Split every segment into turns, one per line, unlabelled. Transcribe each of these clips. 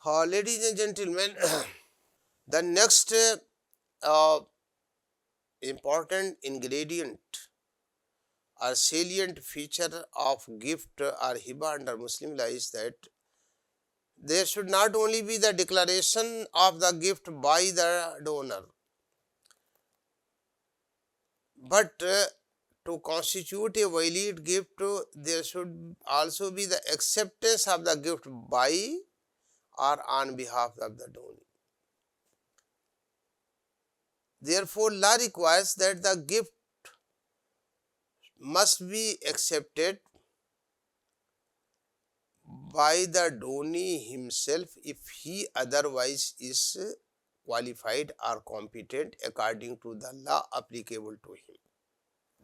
Ladies and gentlemen, the next uh, important ingredient or salient feature of gift or hiba under Muslim law is that there should not only be the declaration of the gift by the donor, but to constitute a valid gift, there should also be the acceptance of the gift by or on behalf of the donor. Therefore, law requires that the gift must be accepted by the donee himself if he otherwise is qualified or competent according to the law applicable to him.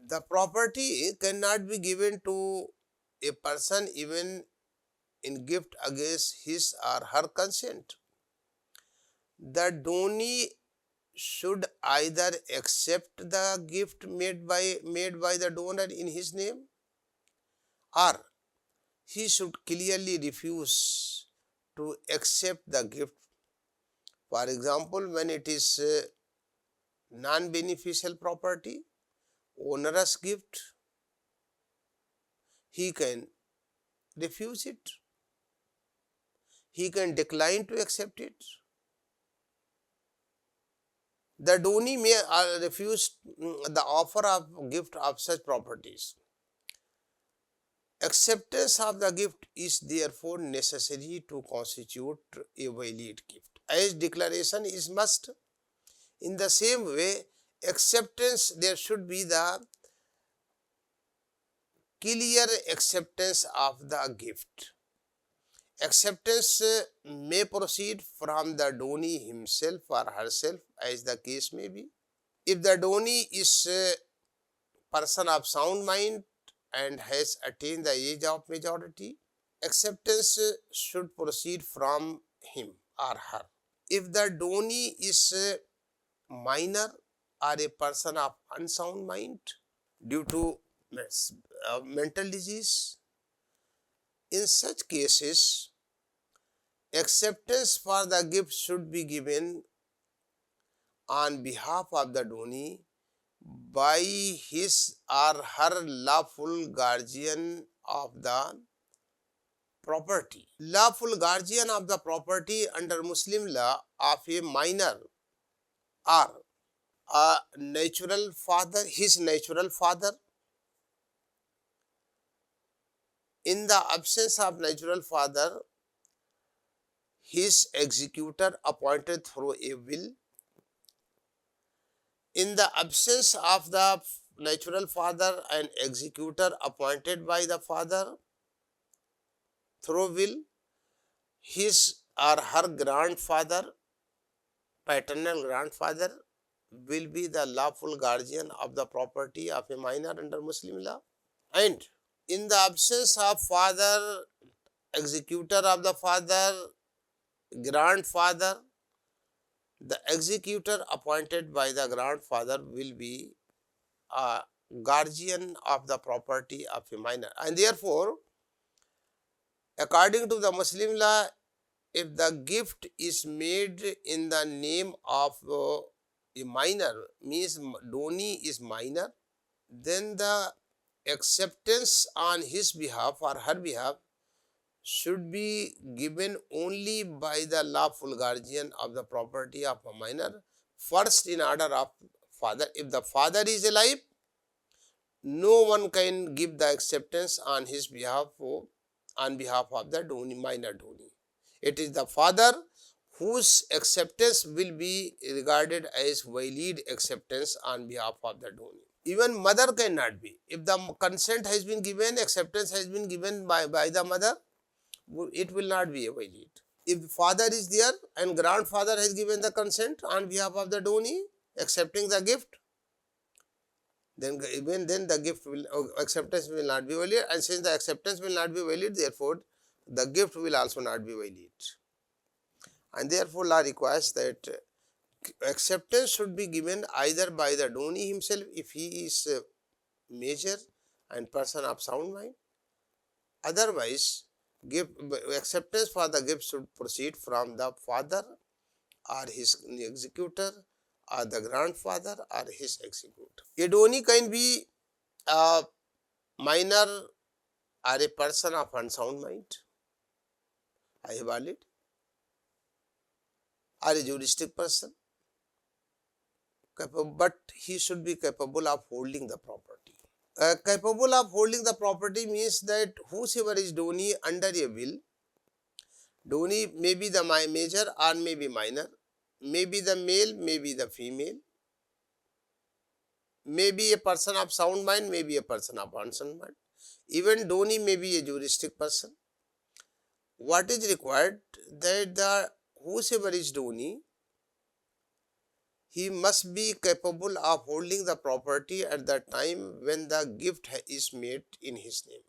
The property cannot be given to a person even in gift against his or her consent. The donee should either accept the gift made by the donor in his name, or he should clearly refuse to accept the gift. For example, when it is non-beneficial property, onerous gift, he can refuse it. He can decline to accept it. The donee may refuse the offer of gift of such properties. Acceptance of the gift is therefore necessary to constitute a valid gift, as declaration is must. In the same way, acceptance, there should be the clear acceptance of the gift. Acceptance may proceed from the donee himself or herself, as the case may be. If the donee is a person of sound mind and has attained the age of majority, acceptance should proceed from him or her. If the donee is a minor or a person of unsound mind due to mental disease, in such cases, acceptance for the gift should be given on behalf of the donee by his or her lawful guardian of the property. Lawful guardian of the property under Muslim law of a minor or a natural father, his natural father. In the absence of natural father, his executor appointed through a will. In the absence of the natural father, an executor appointed by the father through will, his or her grandfather, paternal grandfather, will be the lawful guardian of the property of a minor under Muslim law. And in the absence of father, executor of the father, grandfather, the executor appointed by the grandfather will be a guardian of the property of a minor. And therefore, according to the Muslim law, if the gift is made in the name of a minor, means donee is minor, then the acceptance on his behalf or her behalf should be given only by the lawful guardian of the property of a minor, first in order of father. If the father is alive, no one can give the acceptance on his behalf on behalf of the donee, minor donee. It is the father whose acceptance will be regarded as valid acceptance on behalf of the donee. Even mother cannot be. If the consent has been given, acceptance has been given by the mother, it will not be valid. If father is there and grandfather has given the consent on behalf of the donee accepting the gift, then even then the gift will acceptance will not be valid, and since the acceptance will not be valid, therefore the gift will also not be valid. And therefore law requires that acceptance should be given either by the donee himself if he is major and person of sound mind. Otherwise, Gift acceptance for the gift should proceed from the father or his executor or the grandfather or his executor. A donee can be a minor or a person of unsound mind, I have valid, or a juristic person, but he should be capable of holding the property. Capable of holding the property means that whosoever is donee under a will, donee may be the major or may be minor, may be the male, may be the female, may be a person of sound mind, may be a person of unsound mind. Even donee may be a juristic person. What is required that the whosoever is donee, he must be capable of holding the property at the time when the gift is made in his name.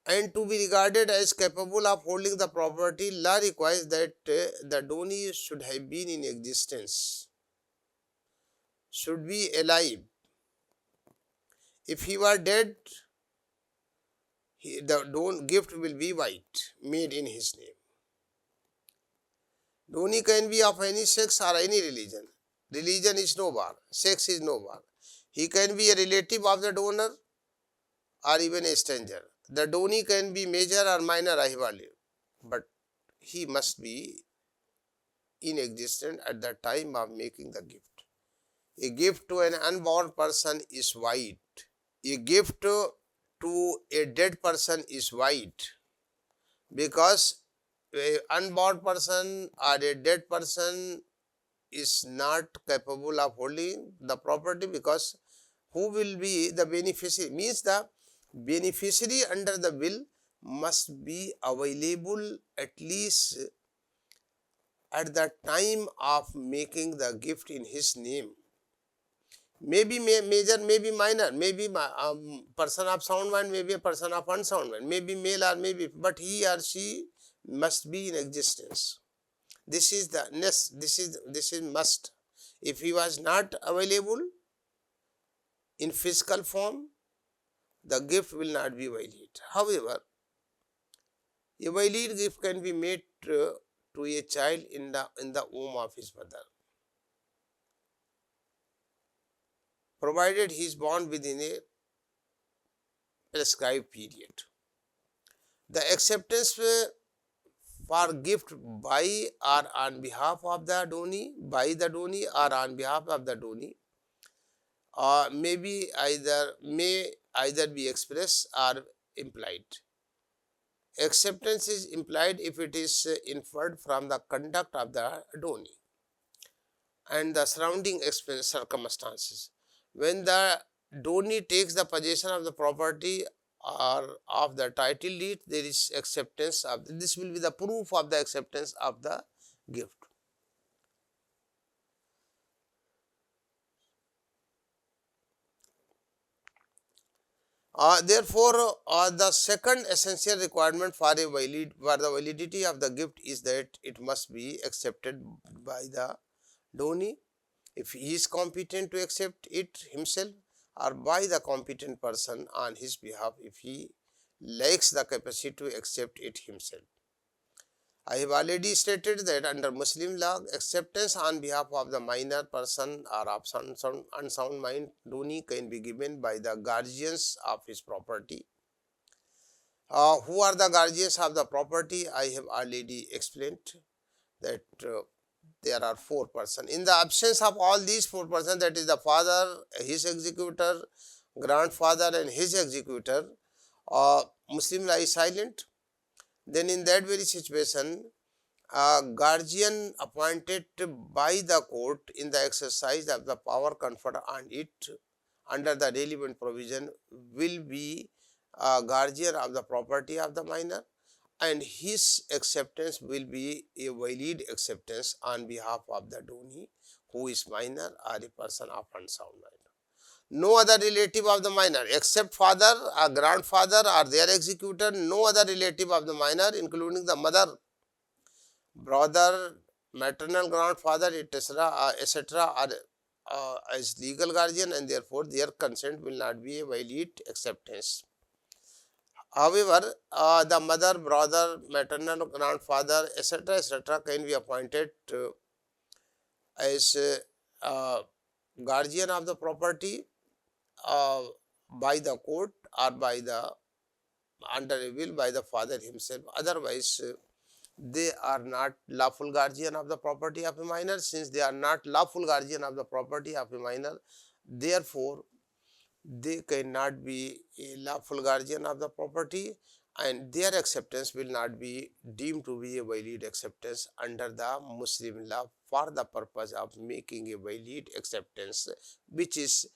And to be regarded as capable of holding the property, law requires that the donee should have been in existence, should be alive. If he were dead, the gift will be white, made in his name. Donee can be of any sex or any religion. Religion is no bar, sex is no bar. He can be a relative of the donor or even a stranger. The donee can be major or minor, I have already, but he must be in existence at the time of making the gift. A gift to an unborn person is white. A gift to a dead person is white, because an unborn person or a dead person is not capable of holding the property, because who will be the beneficiary? Means the beneficiary under the will must be available at least at the time of making the gift in his name. Maybe major, maybe minor, maybe person of sound mind, maybe a person of unsound mind, maybe male or maybe, but he or she must be in existence. This is the this is must. If he was not available in physical form, the gift will not be valid. However, a valid gift can be made to a child in the womb of his mother, provided he is born within a prescribed period. The acceptance for gift by or on behalf of the donee, by the donee or on behalf of the donee, may either be expressed or implied. Acceptance is implied if it is inferred from the conduct of the donee and the surrounding circumstances. When the donee takes the possession of the property or of the title deed, there is acceptance of this will be the proof of the acceptance of the gift. Therefore, the second essential requirement for the validity of the gift is that it must be accepted by the donee, if he is competent to accept it himself, or by the competent person on his behalf if he lacks the capacity to accept it himself. I have already stated that under Muslim law, acceptance on behalf of the minor person or of unsound mind donee can be given by the guardians of his property. Who are the guardians of the property? I have already explained that there are 4 persons. In the absence of all these 4 persons, that is the father, his executor, grandfather and his executor, Muslim law is silent. Then in that very situation, a guardian appointed by the court in the exercise of the power conferred on it under the relevant provision will be a guardian of the property of the minor, and his acceptance will be a valid acceptance on behalf of the donee who is minor or a person of unsound mind. No other relative of the minor except father or grandfather or their executor, no other relative of the minor including the mother, brother, maternal grandfather, etc. are as legal guardian, and therefore their consent will not be a valid acceptance. However, the mother, brother, maternal grandfather, etc., can be appointed as guardian of the property uh, by the court or by the under a will by the father himself. Otherwise, they are not lawful guardian of the property of a minor. Since they are not lawful guardian of the property of a minor, therefore they cannot be a lawful guardian of the property, and their acceptance will not be deemed to be a valid acceptance under the Muslim law for the purpose of making a valid acceptance, which is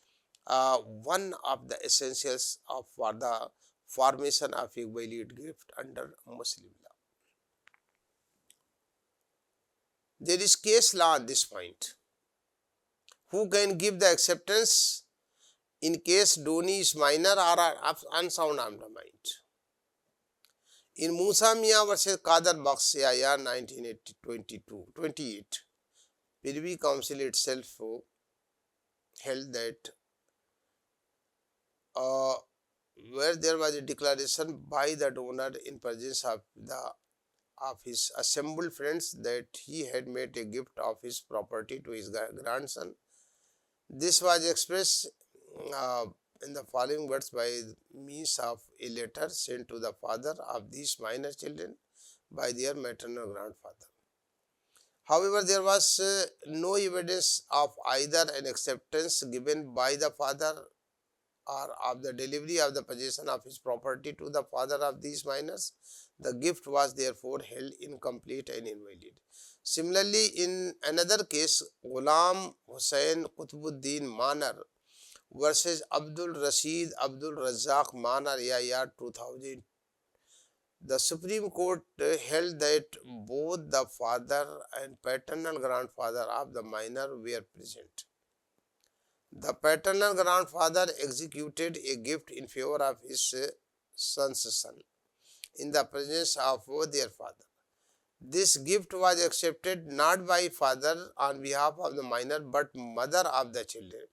one of the essentials of for the formation of a valid gift under Muslim law. There is case law on this point. Who can give the acceptance in case donee is minor or unsound of the mind? In Musa Mian versus Qadar Bakhsh year 1928, Privy Council itself held that where there was a declaration by the donor in presence of his assembled friends that he had made a gift of his property to his grandson. This was expressed in the following words by means of a letter sent to the father of these minor children by their maternal grandfather. However, there was no evidence of either an acceptance given by the father or of the delivery of the possession of his property to the father of these minors. The gift was therefore held incomplete and invalid. Similarly, in another case, Ghulam Hussain Qutbuddin Manar versus Abdul Rashid Abdul Razzaq Manar year 2000, the Supreme Court held that both the father and paternal grandfather of the minor were present. The paternal grandfather executed a gift in favor of his son's son in the presence of their father. This gift was accepted not by father on behalf of the minor but mother of the children.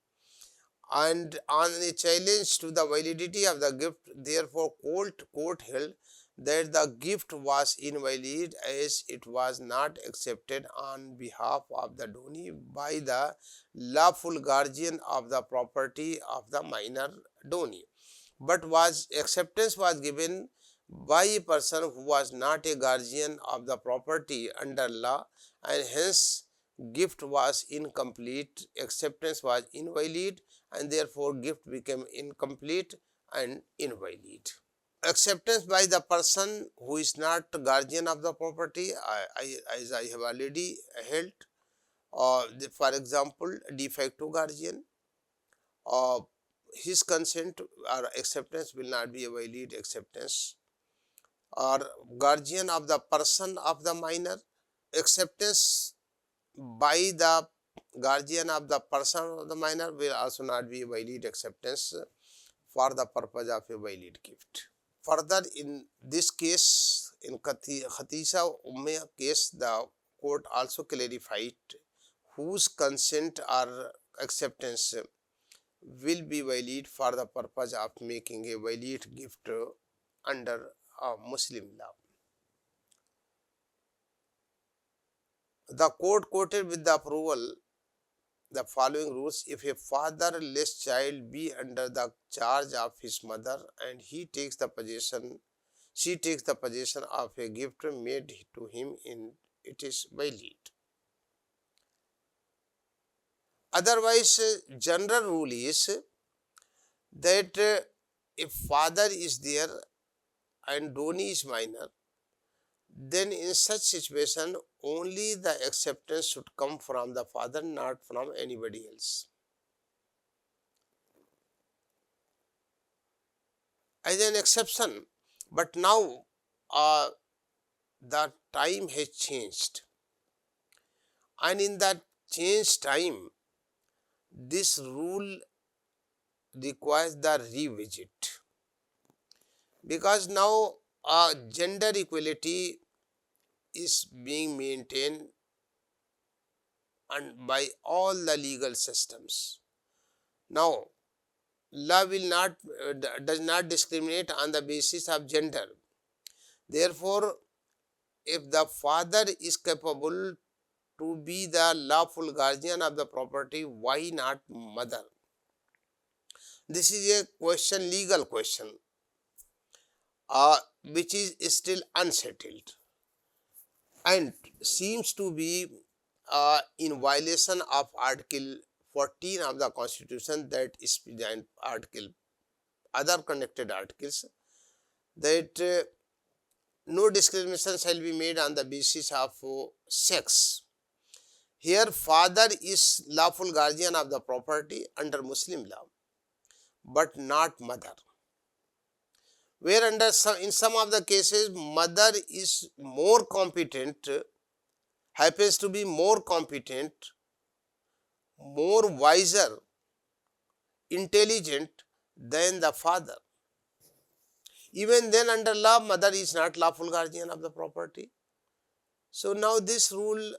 And on a challenge to the validity of the gift, therefore court held that the gift was invalid as it was not accepted on behalf of the donee by the lawful guardian of the property of the minor donee, but acceptance was given by a person who was not a guardian of the property under law, and hence gift was incomplete, acceptance was invalid, and therefore gift became incomplete and invalid. Acceptance by the person who is not guardian of the property, as I have already held, for example, de facto guardian, his consent or acceptance will not be a valid acceptance, or guardian of the person of the minor, acceptance by the guardian of the person of the minor will also not be a valid acceptance for the purpose of a valid gift. Further, in this case, in Khatisa Umme case, the court also clarified whose consent or acceptance will be valid for the purpose of making a valid gift under Muslim law. The court quoted with the approval the following rules: if a fatherless child be under the charge of his mother and she takes the possession of a gift made to him, it is valid. Otherwise, general rule is that if father is there and donee is minor, then in such situation only the acceptance should come from the father, not from anybody else. As an exception, but now the time has changed, and in that changed time, this rule requires the revisit, because now gender equality is being maintained and by all the legal systems. Now, law will not does not discriminate on the basis of gender. Therefore, if the father is capable to be the lawful guardian of the property, why not mother? This is a question, legal question, which is still unsettled and seems to be in violation of Article 14 of the Constitution, that is and Article other connected articles, that no discrimination shall be made on the basis of sex. Here, father is lawful guardian of the property under Muslim law, but not mother. Where in some of the cases, mother is more competent, happens to be more competent, more wiser, intelligent than the father. Even then, under law, mother is not lawful guardian of the property. So now this rule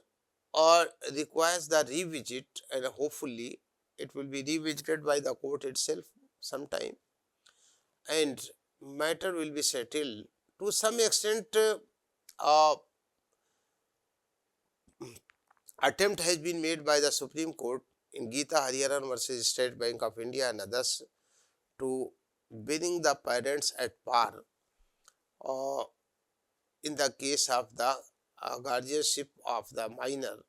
requires the revisit, and hopefully it will be revisited by the court itself sometime, and matter will be settled to some extent. Uh, Attempt has been made by the Supreme Court in Geeta Hariharan versus State Bank of India and others to bring the parents at par uh, in the case of the guardianship of the minor,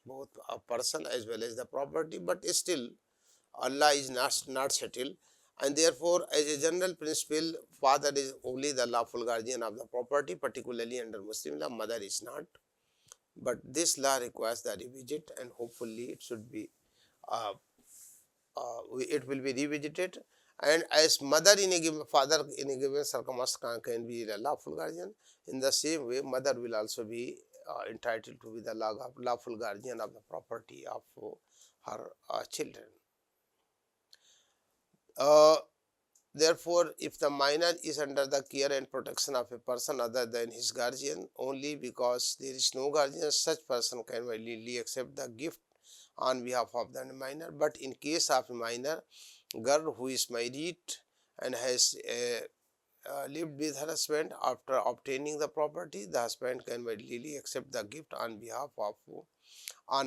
both a person as well as the property, but still Allah is not settled, and therefore as a general principle, father is only the lawful guardian of the property, particularly under Muslim law, mother is not. But this law requires the revisit, and hopefully it should be uh, it will be revisited, and as mother in a given father in a given circumstance can be the lawful guardian, in the same way mother will also be entitled to be the lawful guardian of the property of her children. Therefore, if the minor is under the care and protection of a person other than his guardian, only because there is no guardian, such person can validly accept the gift on behalf of the minor. But in case of a minor girl who is married and has lived with her husband, after obtaining the property, the husband can validly accept the gift on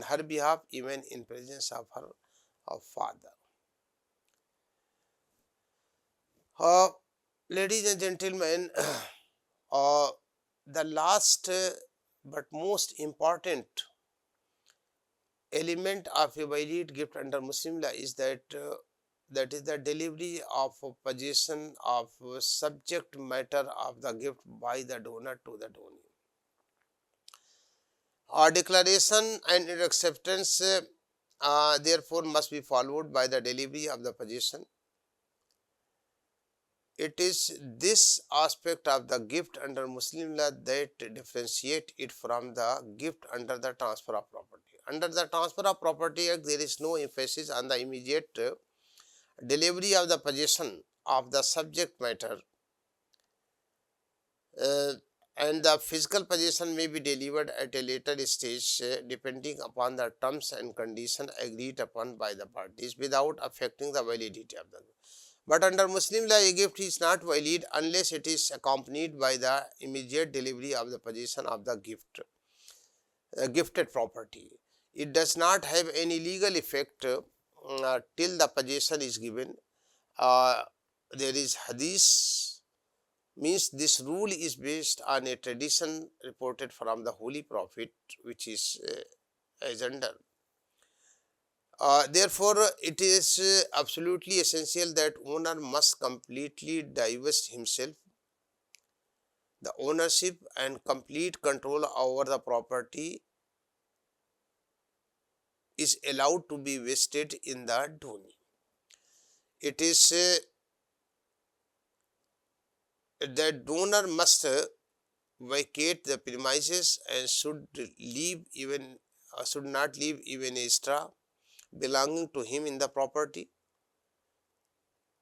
her behalf, even in presence of her father. Ladies and gentlemen, the last but most important element of a valid gift under Muslim law is that is the delivery of possession of subject matter of the gift by the donor to the donee. Our declaration and its acceptance therefore must be followed by the delivery of the possession. It is this aspect of the gift under Muslim law that differentiates it from the gift under the Transfer of Property. Under the Transfer of Property Act, there is no emphasis on the immediate delivery of the possession of the subject matter, and the physical possession may be delivered at a later stage depending upon the terms and conditions agreed upon by the parties without affecting the validity of the gift. But under Muslim law, a gift is not valid unless it is accompanied by the immediate delivery of the possession of the gifted property. It does not have any legal effect till the possession is given. There is hadith, means this rule is based on a tradition reported from the Holy Prophet, which is as under. Therefore, it is absolutely essential that owner must completely divest himself. The ownership and complete control over the property is allowed to be vested in the donee. It is the donor must vacate the premises and should not leave even a straw belonging to him in the property,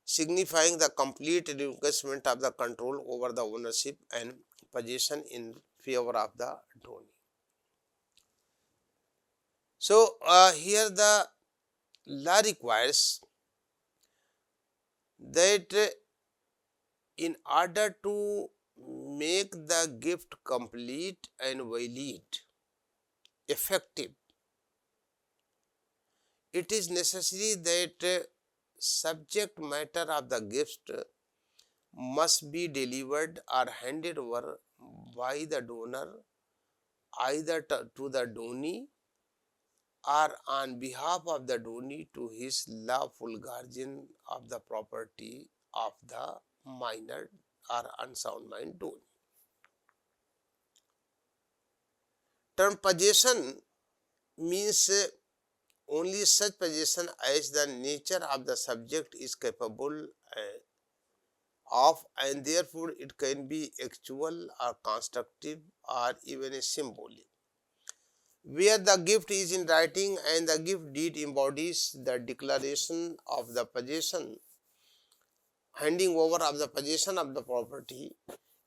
signifying the complete relinquishment of the control over the ownership and possession in favor of the donee. So, here the law requires that in order to make the gift complete and valid, effective, it is necessary that subject matter of the gift must be delivered or handed over by the donor either to the donee or on behalf of the donee to his lawful guardian of the property of the minor or unsound mind donee. Term possession means only such possession as the nature of the subject is capable of, and therefore it can be actual or constructive or even a symbolic. Where the gift is in writing and the gift deed embodies the declaration of the possession, handing over of the possession of the property,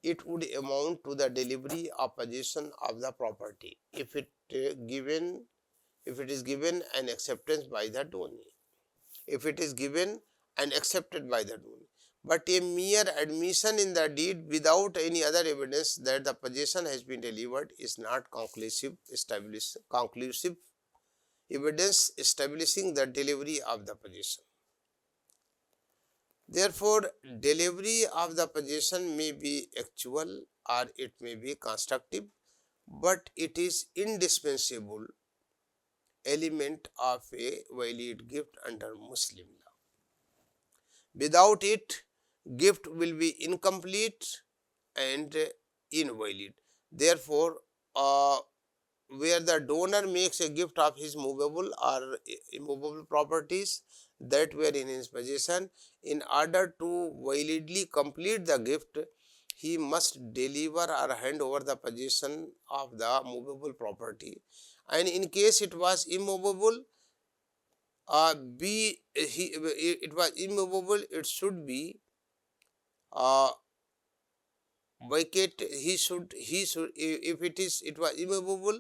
it would amount to the delivery of possession of the property if it is given and acceptance by the donee. If it is given and accepted by the donee. But a mere admission in the deed without any other evidence that the possession has been delivered is not conclusive evidence establishing the delivery of the possession. Therefore, delivery of the possession may be actual or it may be constructive, but it is indispensable element of a valid gift under Muslim law. Without it, gift will be incomplete and invalid. Therefore, where the donor makes a gift of his movable or immovable properties that were in his possession, in order to validly complete the gift, he must deliver or hand over the possession of the movable property. And in case it was immovable, it was immovable, it should be vacate. If it was immovable,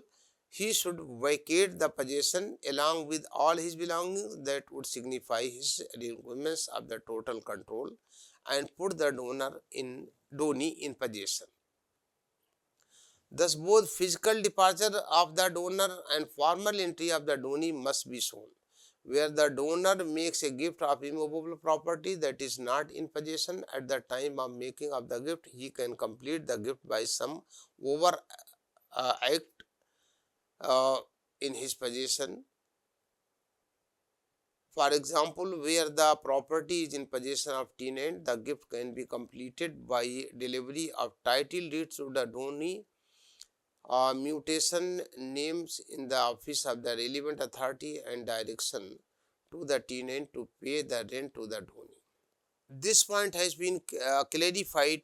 he should vacate the possession along with all his belongings. That would signify his relinquishment of the total control and put the donee in possession. Thus, both physical departure of the donor and formal entry of the donee must be shown. Where the donor makes a gift of immovable property that is not in possession at the time of making of the gift, he can complete the gift by some over act in his possession. For example, where the property is in possession of tenant, the gift can be completed by delivery of title deeds to the donee, mutation names in the office of the relevant authority, and direction to the tenant to pay the rent to the donee. This point has been clarified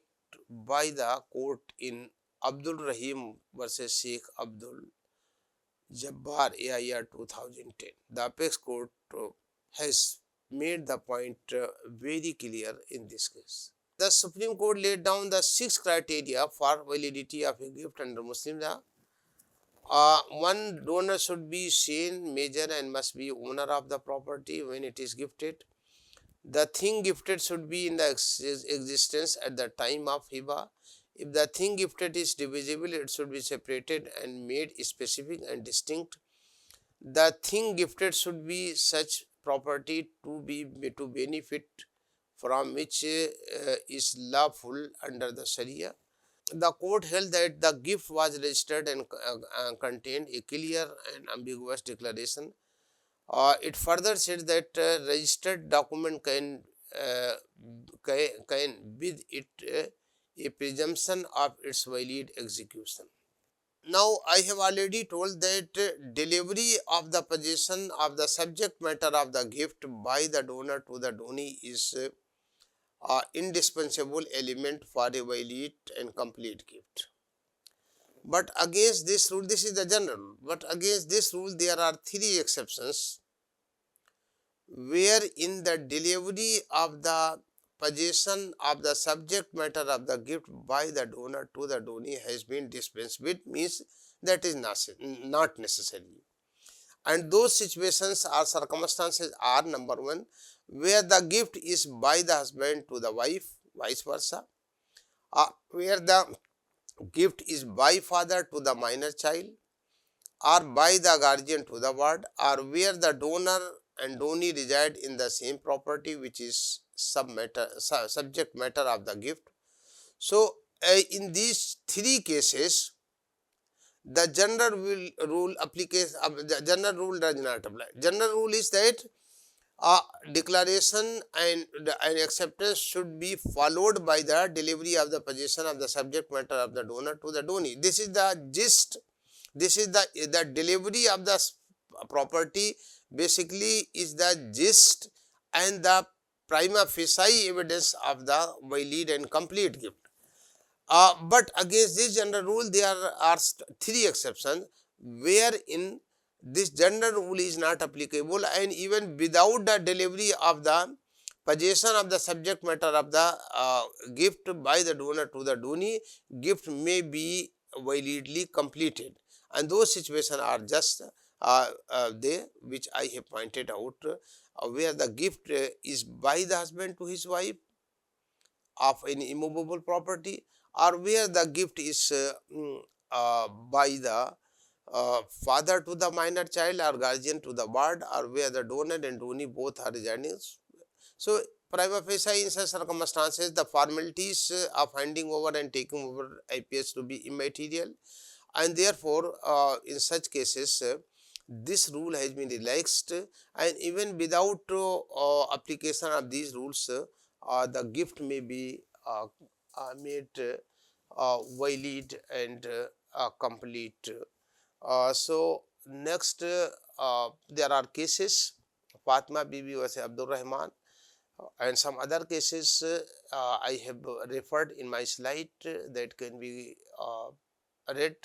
by the court in Abdul Rahim versus Sheikh Abdul Jabbar AIR 2010. The apex court has made the point very clear in this case. The Supreme Court laid down the 6 criteria for validity of a gift under Muslim law. One, donor should be sane, major, and must be owner of the property when it is gifted. The thing gifted should be in the existence at the time of hiba. If the thing gifted is divisible, it should be separated and made specific and distinct. The thing gifted should be such property to benefit from which is lawful under the Sharia. The court held that the gift was registered and contained a clear and ambiguous declaration. It further said that registered document can with it a presumption of its valid execution. Now, I have already told that delivery of the possession of the subject matter of the gift by the donor to the donee is indispensable element for a valid and complete gift. But against this rule, this is the general, but against this rule there are 3 exceptions, where in the delivery of the possession of the subject matter of the gift by the donor to the donee has been dispensed with, means that is not necessary. And those situations or circumstances are: number one, where the gift is by the husband to the wife, vice versa, or where the gift is by father to the minor child, or by the guardian to the ward, or where the donor and donee reside in the same property, which is subject matter of the gift. So, in these three cases, the general rule application, the general rule does not apply. General rule is that a declaration and an acceptance should be followed by the delivery of the possession of the subject matter of the donor to the donee. This is the gist. This is the delivery of the property basically is the gist and the prima facie evidence of the valid and complete gift. But against this general rule, there are three exceptions wherein this general rule is not applicable, and even without the delivery of the possession of the subject matter of the gift by the donor to the donee, gift may be validly completed. And those situations are just they which I have pointed out, where the gift is by the husband to his wife of any immovable property, or where the gift is by the father to the minor child or guardian to the ward, or where the donor and donee both are residing. So, prima facie in such circumstances, the formalities of handing over and taking over appears to be immaterial, and therefore, in such cases, this rule has been relaxed, and even without application of these rules, the gift may be made valid and complete. So, next, there are cases, Fatima Bibi vs. Abdul Rahman, and some other cases I have referred in my slide that can be read.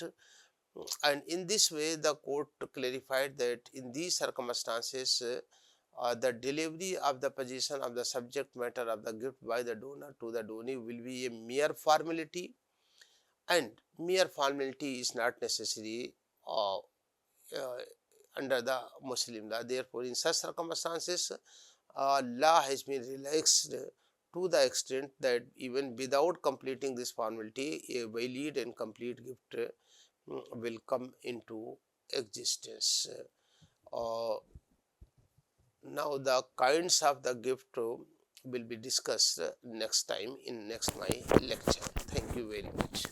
And in this way, the court clarified that in these circumstances, the delivery of the possession of the subject matter of the gift by the donor to the donee will be a mere formality, and mere formality is not necessary under the Muslim law. Therefore, in such circumstances, law has been relaxed to the extent that even without completing this formality, a valid and complete gift will come into existence. Now, the kinds of the gift will be discussed next time in next my lecture. Thank you very much.